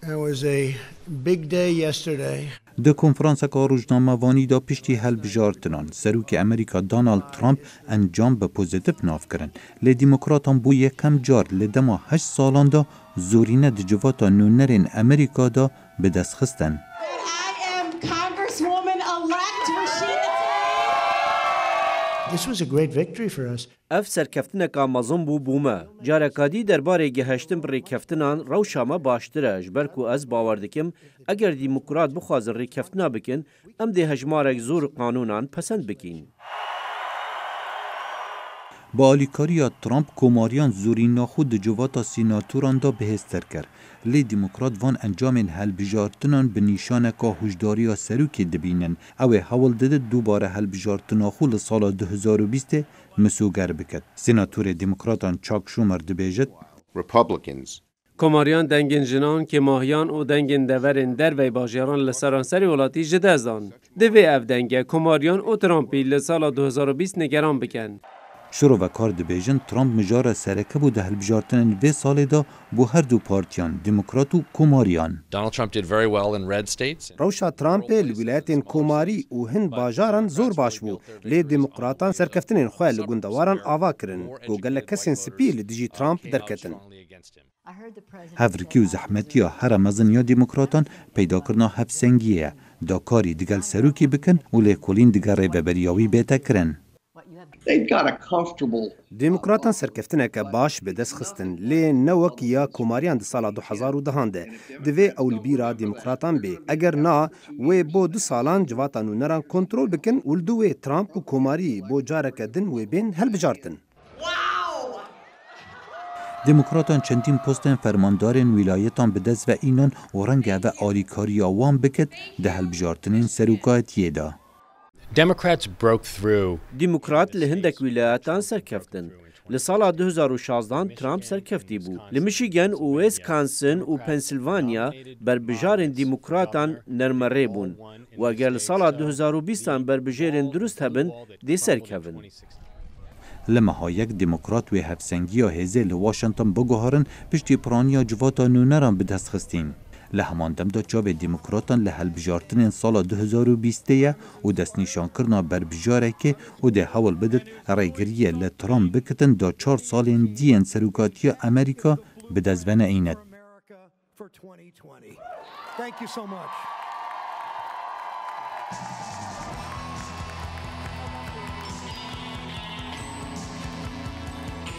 It was a big day yesterday. د کنفرانسک روزنامه‌وانی دا پشتی هلبژارتنان سروک امریکا دانالد ترامپ انجام به پوزیتیف ناف کرن لی دموکراتان بو یکم جار لدما 8 سالان دا زورینه د جواتا نونرین امریکا دا به دست خستن. This was a great victory for us. اف سرکفتنک آمازون بو بومه. جارکادی درباره گهشتن بر ریکفتنان روشامه باشتره جبرکو از باوردکم اگر دیموکرات بخوازن ریکفتنا بکن ام ده هجمارک زور قانونان پسند بکین. با آلیکاریا ترامپ کماریان زوری ناخود جواتا سیناتوران دا بهستر کرد. لی دموکرات وان انجام هلبژارتنان به نشانه که هشداری سروکی دبینن او حول داده دوباره هلبژارتنا خو لسال 2020 مسوگر بکد. سیناتور دموکراتان چاک شومر دبیجد کماریان دنگین جنان که ماهیان و دنگین دورن در وی باجیران لسرانسری ولاتی جدازان. دوی اف دنگه کماریان و ترامپی لسال 2020 نگران بکن. شروع و کار دبیجن ترامپ مجاره سرکه بود هلبژارتنان و سال دا بو هر دو پارتیان دموکرات و کماریان. روشا ترامپ الولایت کماری و هند باجاران زور باش بو لی دموکراتان سرکفتنین خواه لگوندواران آوا کرن و گل کسین سپیل دیجی ترامپ درکتن. هفرکی و زحمتی ها هر مزن یا دموکراتان پیدا کرنا هفسنگیه دا کاری دیگل سروکی بکن و لی کلین دیگر ریببریاوی بیتا کرن. دموکراتان سرکفتنه که باش به دست خستن لی نوک یا کماریان ده سال 2010 ده دوی اول بیرا دموکراتان بی اگر نا و بو 2 سالان جواتانو نران کنترول بکن ولدو ترامپ و کماری بو جارک دن و بین هلبژارتن. دموکراتان چندین پستن فرماندارن ولایتان به دست و اینان و رنگ و آلیکاری آوان بکد ده هلبژارتنین سروکایتیه دا. دموکرات لهندک ولایتان سرکفتن. لسال 2016 ترامپ سرکفتی بو. لمیشیگن و ویسکانسن و پنسیلوانیا بربجارن دموکراتان نرمره بون. و اگر لسال 2020 بربجارن درست هبن دی سرکفن. لما ها یک دموکرات و هفسنگی ها هزه لواشنطن بگوهارن پشتی پرانیا جواتا نونران به دست خستین. لهمان دم دا چاوه دموکراتان لهلبژارتنین سال 2020 و دست نشان کرنا بربجاره که و ده حول بدد رایگریه لترامپ بکتن دا 4 سالین دیین سروکاتی امریکا به دست ونه ایند. Thank you so much.